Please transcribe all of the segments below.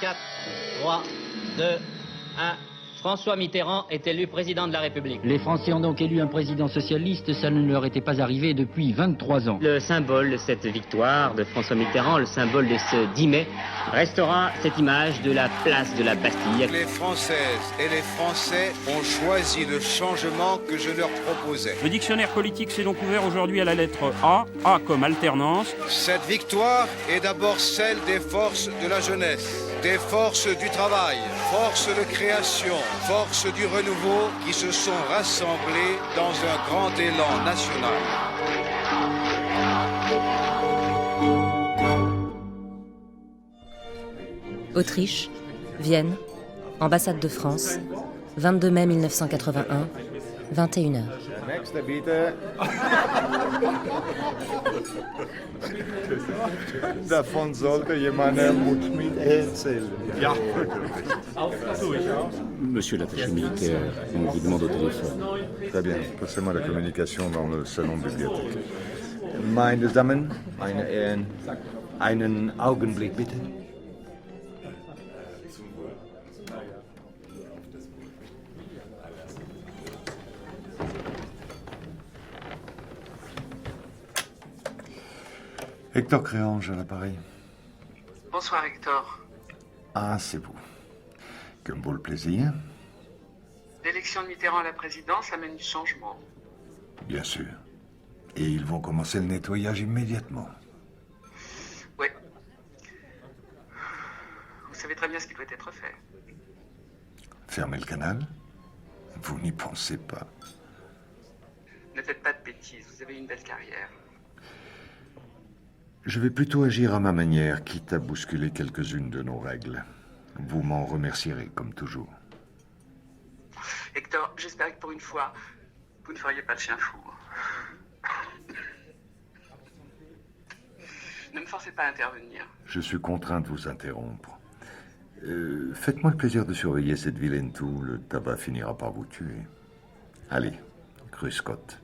4, 3, 2, 1. François Mitterrand est élu président de la République. Les Français ont donc élu un président socialiste, ça ne leur était pas arrivé depuis 23 ans. Le symbole de cette victoire de François Mitterrand, le symbole de ce 10 mai, restera cette image de la place de la Bastille. Les Françaises et les Français ont choisi le changement que je leur proposais. Le dictionnaire politique s'est donc ouvert aujourd'hui à la lettre A, A comme alternance. Cette victoire est d'abord celle des forces de la jeunesse, des forces du travail, forces de création, forces du renouveau qui se sont rassemblées dans un grand élan national. Autriche, Vienne, ambassade de France, 22 mai 1981, 21h. Nächste bitte. Davon sollte jemand Mut mit erzählen. Ja. Monsieur l'attaché militaire, on vous demande au téléphone. Très bien, passez-moi la communication dans le salon de bibliothèque. Meine Damen, meine Herren, einen Augenblick bitte. Hector Créange à l'appareil. Bonsoir Hector. Ah, c'est vous. Que me vaut le plaisir? L'élection de Mitterrand à la présidence amène du changement. Bien sûr. Et ils vont commencer le nettoyage immédiatement. Oui. Vous savez très bien ce qui doit être fait. Fermer le canal? Vous n'y pensez pas. Ne faites pas de bêtises, vous avez une belle carrière. Je vais plutôt agir à ma manière, quitte à bousculer quelques-unes de nos règles. Vous m'en remercierez, comme toujours. Hector, j'espère que pour une fois, vous ne feriez pas le chien fou. Ne me forcez pas à intervenir. Je suis contraint de vous interrompre. Faites-moi le plaisir de surveiller cette vilaine toux. Le tabac finira par vous tuer. Allez, Cru Scott.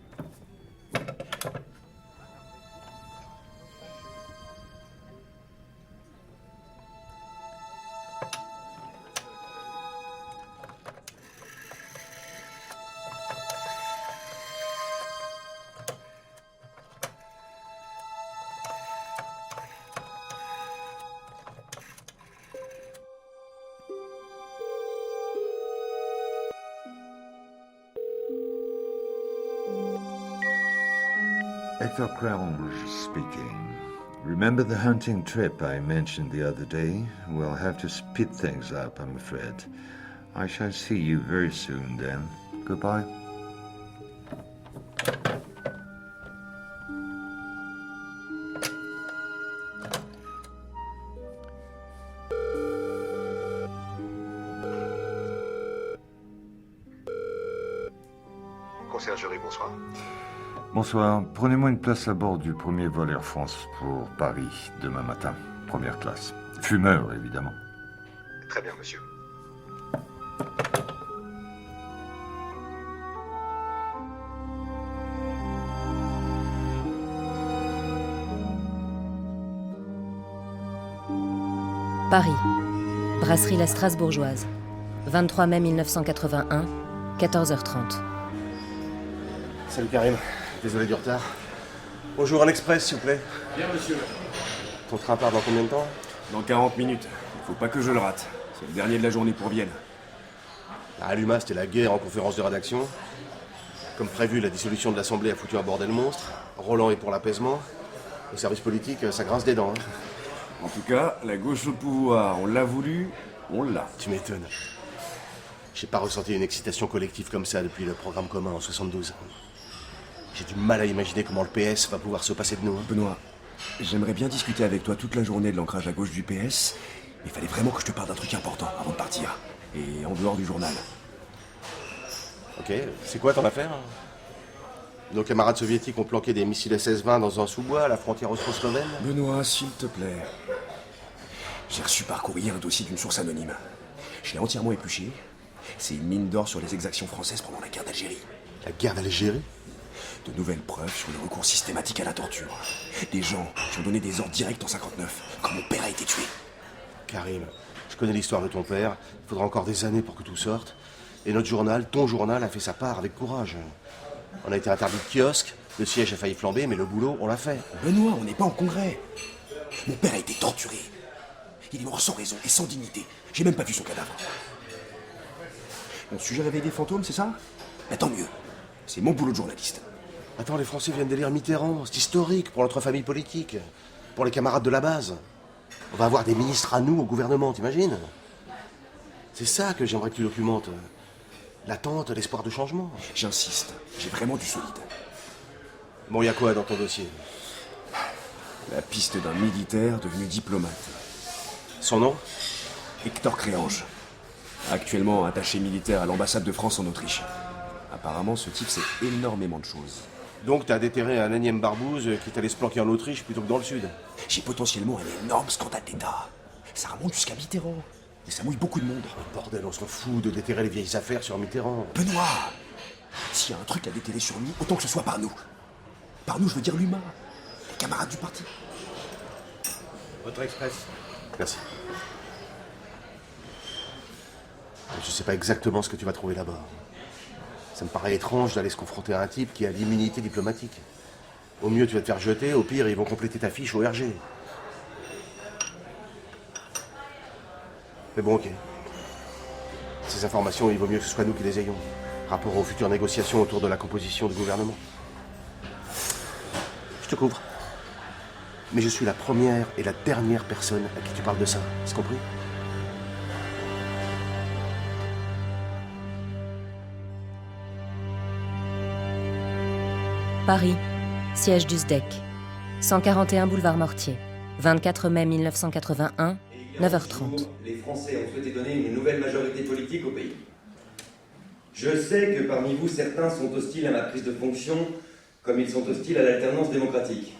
Hector Créange speaking. Remember the hunting trip I mentioned the other day? We'll have to speed things up, I'm afraid. I shall see you very soon then. Goodbye. Conciergerie, bonsoir. Bonsoir. Prenez-moi une place à bord du premier vol Air France pour Paris, demain matin. Première classe. Fumeur, évidemment. Très bien, monsieur. Paris, brasserie La Strasbourgeoise, 23 mai 1981, 14h30. Salut Karim, désolé du retard. Bonjour, un express s'il vous plaît. Bien monsieur. Ton train part dans combien de temps? Dans 40 minutes. Il faut pas que je le rate. C'est le dernier de la journée pour Vienne. À l'UMA, c'était la guerre en conférence de rédaction. Comme prévu, la dissolution de l'Assemblée a foutu un bordel monstre. Roland est pour l'apaisement. Le service politique, ça grince des dents. En tout cas, la gauche au pouvoir, on l'a voulu, on l'a. Tu m'étonnes. J'ai pas ressenti une excitation collective comme ça depuis le programme commun en 72. J'ai du mal à imaginer comment le PS va pouvoir se passer de nous. Benoît, j'aimerais bien discuter avec toi toute la journée de l'ancrage à gauche du PS, mais il fallait vraiment que je te parle d'un truc important avant de partir. Et en dehors du journal. Ok, c'est quoi ton affaire? Nos camarades soviétiques ont planqué des missiles SS-20 dans un sous-bois à la frontière austro-slovène? Benoît, s'il te plaît. J'ai reçu par courrier un dossier d'une source anonyme. Je l'ai entièrement épluché. C'est une mine d'or sur les exactions françaises pendant la guerre d'Algérie. La guerre d'Algérie? De nouvelles preuves sur le recours systématique à la torture. Des gens qui ont donné des ordres directs en 59, quand mon père a été tué. Karim, Je connais l'histoire de ton père. Il faudra encore des années pour que tout sorte. Et notre journal, ton journal, a fait sa part avec courage. On a été interdit de kiosque, le siège a failli flamber, mais le boulot, on l'a fait. Benoît, on n'est pas en congrès. Mon père a été torturé. Il est mort sans raison et sans dignité. J'ai même pas vu son cadavre. Mon sujet réveille des fantômes, c'est ça? Mais tant mieux. C'est mon boulot de journaliste. Attends, les Français viennent d'élire Mitterrand. C'est historique pour notre famille politique. Pour les camarades de la base. On va avoir des ministres à nous au gouvernement, t'imagines? C'est ça que j'aimerais que tu documentes. L'attente, l'espoir de changement. J'insiste, j'ai vraiment du solide. Bon, y a quoi dans ton dossier? La piste d'un militaire devenu diplomate. Son nom? Hector Créange. Actuellement attaché militaire à l'ambassade de France en Autriche. Apparemment, ce type sait énormément de choses. Donc t'as déterré un énième barbouze qui t'allait se planquer en Autriche plutôt que dans le sud. J'ai potentiellement un énorme scandale d'État. Ça remonte jusqu'à Mitterrand. Et ça mouille beaucoup de monde. Oh, bordel, on s'en fout de déterrer les vieilles affaires sur Mitterrand. Benoît! S'il y a un truc à déterrer sur lui, autant que ce soit par nous. Par nous, je veux dire l'humain. Les camarades du parti. Votre express. Merci. Je sais pas exactement ce que tu vas trouver là-bas. Ça me paraît étrange d'aller se confronter à un type qui a l'immunité diplomatique. Au mieux, tu vas te faire jeter, au pire, ils vont compléter ta fiche au RG. Mais bon, ok. Ces informations, il vaut mieux que ce soit nous qui les ayons. Rapport aux futures négociations autour de la composition du gouvernement. Je te couvre. Mais je suis la première et la dernière personne à qui tu parles de ça. C'est compris? Paris, siège du SDEC, 141 boulevard Mortier, 24 mai 1981, 9h30. Les Français ont souhaité donner une nouvelle majorité politique au pays. Je sais que parmi vous, certains sont hostiles à ma prise de fonction, comme ils sont hostiles à l'alternance démocratique.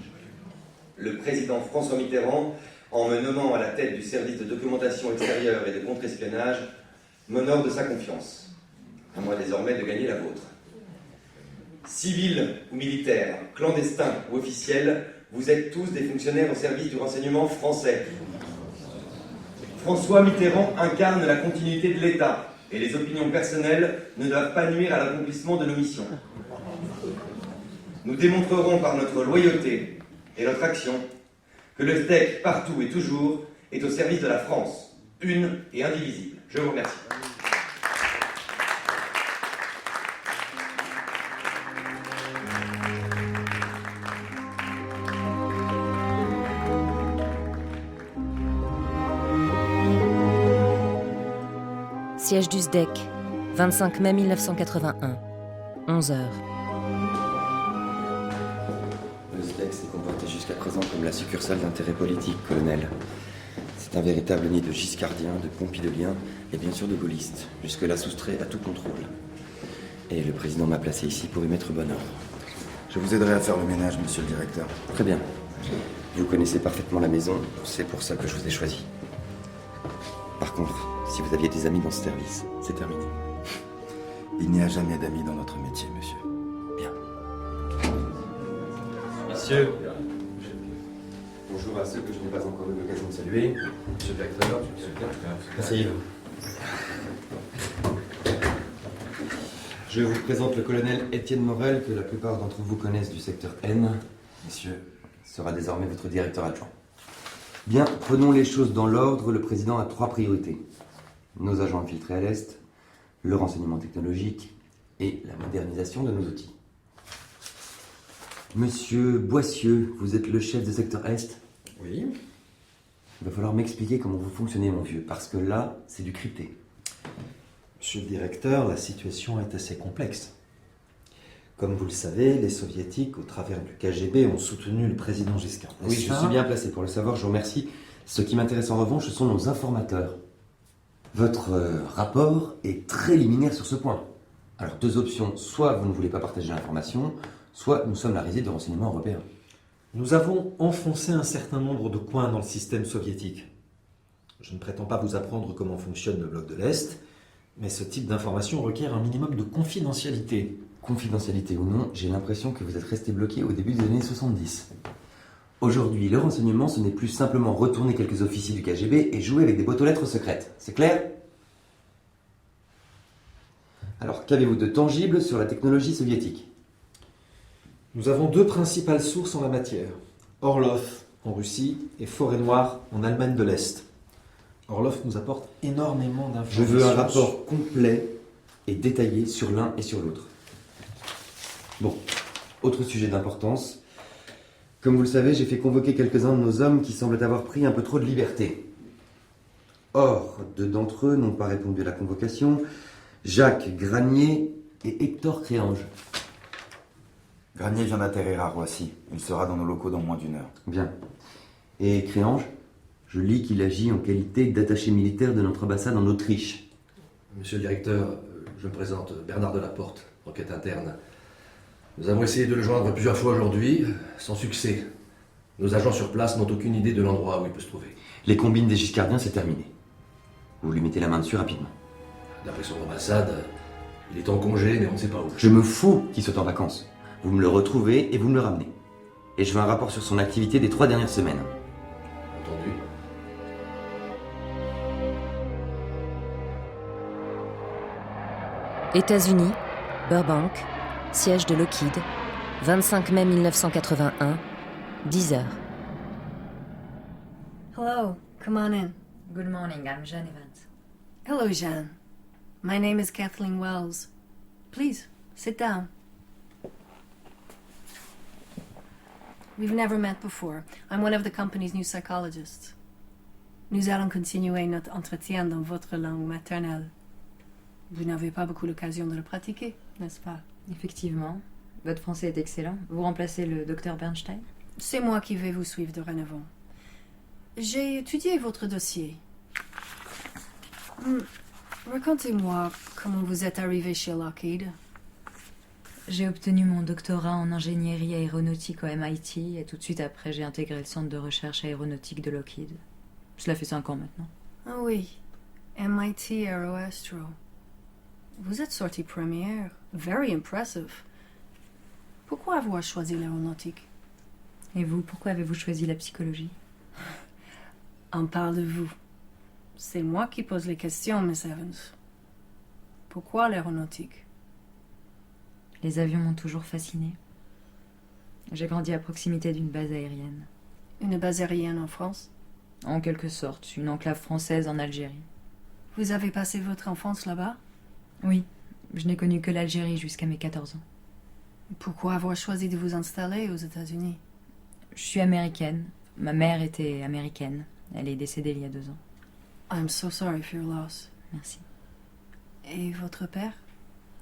Le président François Mitterrand, en me nommant à la tête du service de documentation extérieure et de contre-espionnage, m'honore de sa confiance. À moi désormais de gagner la vôtre. Civils ou militaires, clandestins ou officiels, vous êtes tous des fonctionnaires au service du renseignement français. François Mitterrand incarne la continuité de l'État et les opinions personnelles ne doivent pas nuire à l'accomplissement de nos missions. Nous démontrerons par notre loyauté et notre action que le SDEC, partout et toujours, est au service de la France, une et indivisible. Je vous remercie. Siège du SDEC, 25 mai 1981, 11h. Le SDEC s'est comporté jusqu'à présent comme la succursale d'intérêt politique, colonel. C'est un véritable nid de giscardiens, de pompidoliens et bien sûr de gaullistes, jusque-là soustrait à tout contrôle. Et le président m'a placé ici pour y mettre bon ordre. Je vous aiderai à faire le ménage, monsieur le directeur. Très bien. Vous connaissez parfaitement la maison, c'est pour ça que je vous ai choisi. Par contre, si vous aviez des amis dans ce service, c'est terminé. Il n'y a jamais d'amis dans notre métier, monsieur. Bien. Messieurs, bonjour à ceux que je n'ai pas encore eu l'occasion de saluer. Monsieur le directeur, monsieur le directeur. Asseyez-vous. Je vous présente le colonel Étienne Morel, que la plupart d'entre vous connaissent du secteur N. Messieurs, sera désormais votre directeur adjoint. Bien, prenons les choses dans l'ordre. Le président a 3 priorités. Nos agents infiltrés à l'Est, le renseignement technologique et la modernisation de nos outils. Monsieur Boissieu, vous êtes le chef de secteur Est? Oui. Il va falloir m'expliquer comment vous fonctionnez, mon vieux, parce que là, c'est du crypté. Monsieur le directeur, la situation est assez complexe. Comme vous le savez, les soviétiques, au travers du KGB, ont soutenu le président Giscard d'Estaing. Oui, je suis bien placé pour le savoir, je vous remercie. Ce qui m'intéresse en revanche, ce sont nos informateurs. Votre rapport est très liminaire sur ce point. Alors, 2 options. Soit vous ne voulez pas partager l'information, soit nous sommes la risée du renseignement européen. Nous avons enfoncé un certain nombre de coins dans le système soviétique. Je ne prétends pas vous apprendre comment fonctionne le bloc de l'Est, mais ce type d'information requiert un minimum de confidentialité. Confidentialité ou non, j'ai l'impression que vous êtes resté bloqué au début des années 70. Aujourd'hui, le renseignement, ce n'est plus simplement retourner quelques officiers du KGB et jouer avec des boîtes aux lettres secrètes. C'est clair? Alors, qu'avez-vous de tangible sur la technologie soviétique? Nous avons 2 principales sources en la matière. Orlov en Russie et Forêt-Noire en Allemagne de l'Est. Orlov nous apporte énormément d'informations. Je veux un rapport complet et détaillé sur l'un et sur l'autre. Bon, autre sujet d'importance. Comme vous le savez, j'ai fait convoquer quelques-uns de nos hommes qui semblent avoir pris un peu trop de liberté. Or, 2 d'entre eux n'ont pas répondu à la convocation. Jacques Granier et Hector Créange. Granier vient d'atterrir à Roissy. Il sera dans nos locaux dans moins d'1 heure. Bien. Et Créange, je lis qu'il agit en qualité d'attaché militaire de notre ambassade en Autriche. Monsieur le directeur, je me présente Bernard Delaporte, enquête interne. Nous avons essayé de le joindre plusieurs fois aujourd'hui, sans succès. Nos agents sur place n'ont aucune idée de l'endroit où il peut se trouver. Les combines des Giscardiens, c'est terminé. Vous lui mettez la main dessus rapidement. D'après son ambassade, il est en congé, mais on ne sait pas où. Je me fous qu'il soit en vacances. Vous me le retrouvez et vous me le ramenez. Et je veux un rapport sur son activité des 3 dernières semaines. Entendu. États-Unis, Burbank, siège de Lockheed, 25 mai 1981, 10 heures. Hello, come on in. Good morning, I'm Jeanne Evans. Hello, Jeanne. My name is Kathleen Wells. Please, sit down. We've never met before. I'm one of the company's new psychologists. Nous allons continuer notre entretien dans votre langue maternelle. Vous n'avez pas beaucoup l'occasion de le pratiquer, n'est-ce pas? Effectivement. Votre français est excellent. Vous remplacez le docteur Bernstein? C'est moi qui vais vous suivre dorénavant. J'ai étudié votre dossier. Racontez-moi comment vous êtes arrivé chez Lockheed. J'ai obtenu mon doctorat en ingénierie aéronautique au MIT et tout de suite après, j'ai intégré le centre de recherche aéronautique de Lockheed. Cela fait 5 ans maintenant. Ah oui, MIT Aeroastro. Vous êtes sortie première. Very impressive. Pourquoi avoir choisi l'aéronautique? Et vous, pourquoi avez-vous choisi la psychologie? On parle de vous. C'est moi qui pose les questions, Miss Evans. Pourquoi l'aéronautique? Les avions m'ont toujours fascinée. J'ai grandi à proximité d'une base aérienne. Une base aérienne en France? En quelque sorte, une enclave française en Algérie. Vous avez passé votre enfance là-bas? Oui, je n'ai connu que l'Algérie jusqu'à mes 14 ans. Pourquoi avoir choisi de vous installer aux États-Unis? Je suis américaine. Ma mère était américaine. Elle est décédée il y a 2 ans. I'm so sorry for your loss. Merci. Et votre père?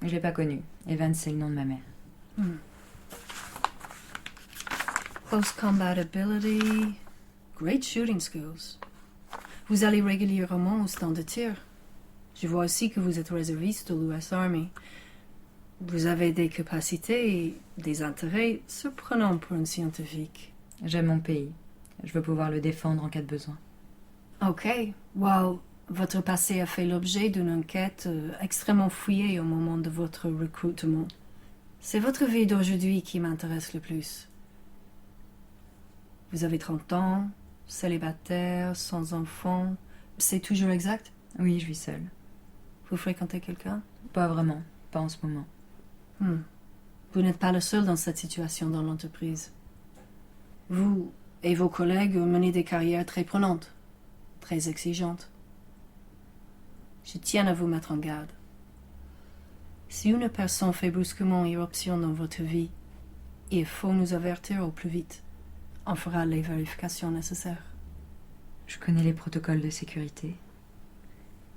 Je l'ai pas connu. Evans, c'est le nom de ma mère. Close combat ability, great shooting skills. Vous allez régulièrement au stand de tir. Je vois aussi que vous êtes réserviste de l'US Army. Vous avez des capacités et des intérêts surprenants pour un scientifique. J'aime mon pays. Je veux pouvoir le défendre en cas de besoin. Ok. Well, votre passé a fait l'objet d'une enquête extrêmement fouillée au moment de votre recrutement. C'est votre vie d'aujourd'hui qui m'intéresse le plus. Vous avez 30 ans, célibataire, sans enfant. C'est toujours exact? Oui, je vis seule. Vous fréquentez quelqu'un? Pas vraiment, pas en ce moment. Vous n'êtes pas le seul dans cette situation dans l'entreprise. Vous et vos collègues menez des carrières très prenantes, très exigeantes. Je tiens à vous mettre en garde. Si une personne fait brusquement irruption dans votre vie, il faut nous avertir au plus vite. On fera les vérifications nécessaires. Je connais les protocoles de sécurité.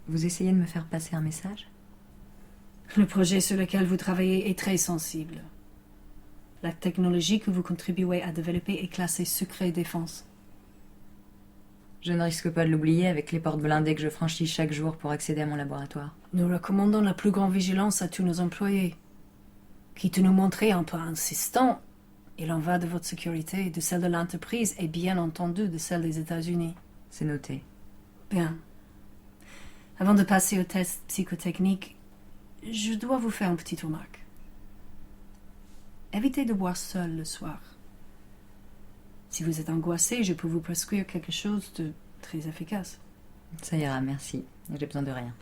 Vous essayez de me faire passer un message? Le projet sur lequel vous travaillez est très sensible. La technologie que vous contribuez à développer est classée secret défense. Je ne risque pas de l'oublier avec les portes blindées que je franchis chaque jour pour accéder à mon laboratoire. Nous recommandons la plus grande vigilance à tous nos employés. Quitte à nous montrer un peu insistants, il en va de votre sécurité, de celle de l'entreprise et bien entendu de celle des États-Unis. C'est noté. Bien. Avant de passer au test psychotechnique, je dois vous faire une petite remarque. Évitez de boire seul le soir. Si vous êtes angoissé, je peux vous prescrire quelque chose de très efficace. Ça ira, merci. J'ai besoin de rien.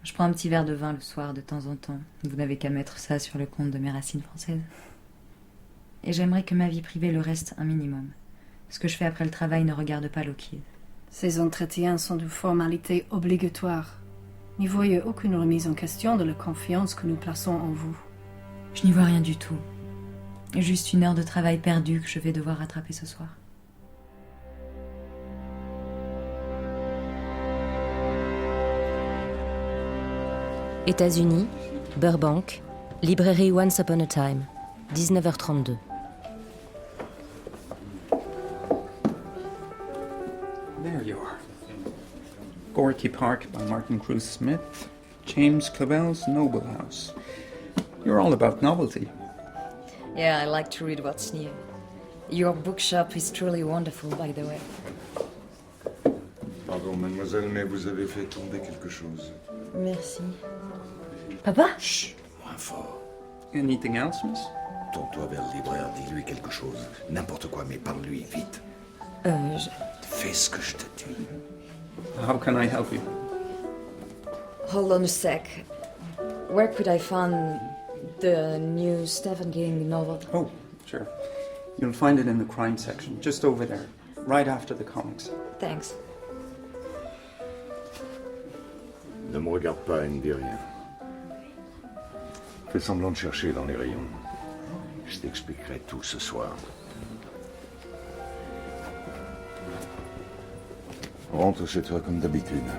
Je prends un petit verre de vin le soir de temps en temps. Vous n'avez qu'à mettre ça sur le compte de mes racines françaises. Et j'aimerais que ma vie privée le reste un minimum. Ce que je fais après le travail ne regarde pas Lockheed. Ces entretiens sont de formalité obligatoire. N'y voyez aucune remise en question de la confiance que nous plaçons en vous. Je n'y vois rien du tout. Juste une heure de travail perdue que je vais devoir rattraper ce soir. États-Unis, Burbank, librairie Once Upon a Time, 19h32. There you are. Gorky Park by Martin Cruz Smith, James Clavell's Noble House. You're all about novelty. Yeah, I like to read what's new. Your bookshop is truly wonderful, by the way. Pardon, mademoiselle, mais vous avez fait tomber quelque chose. Merci. Papa? Chut, moins fort. Anything else, miss? Tourne-toi vers le libraire, dis-lui quelque chose. N'importe quoi, mais parle-lui, vite. Fais ce que je te dis. How can I help you? Hold on a sec. Where could I find the new Stephen King novel? Oh, sure. You'll find it in the crime section, just over there, right after the comics. Thanks. Ne me regarde pas et ne dis rien. Fais semblant de chercher dans les rayons. Je t'expliquerai tout ce soir. Rentre chez toi comme d'habitude.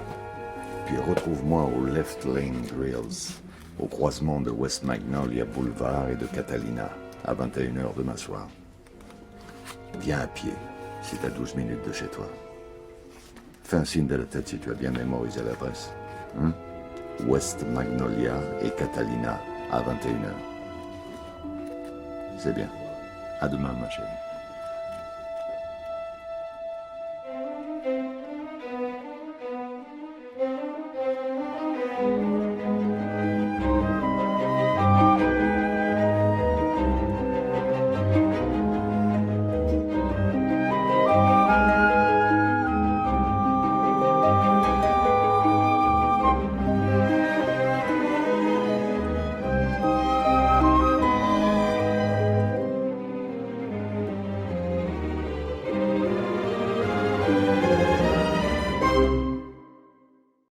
Puis retrouve-moi au Left Lane Grills, au croisement de West Magnolia Boulevard et de Catalina, à 21h demain soir. Viens à pied, si t'as 12 minutes de chez toi. Fais un signe de la tête si tu as bien mémorisé l'adresse. West Magnolia et Catalina, à 21h. C'est bien. À demain, ma chérie.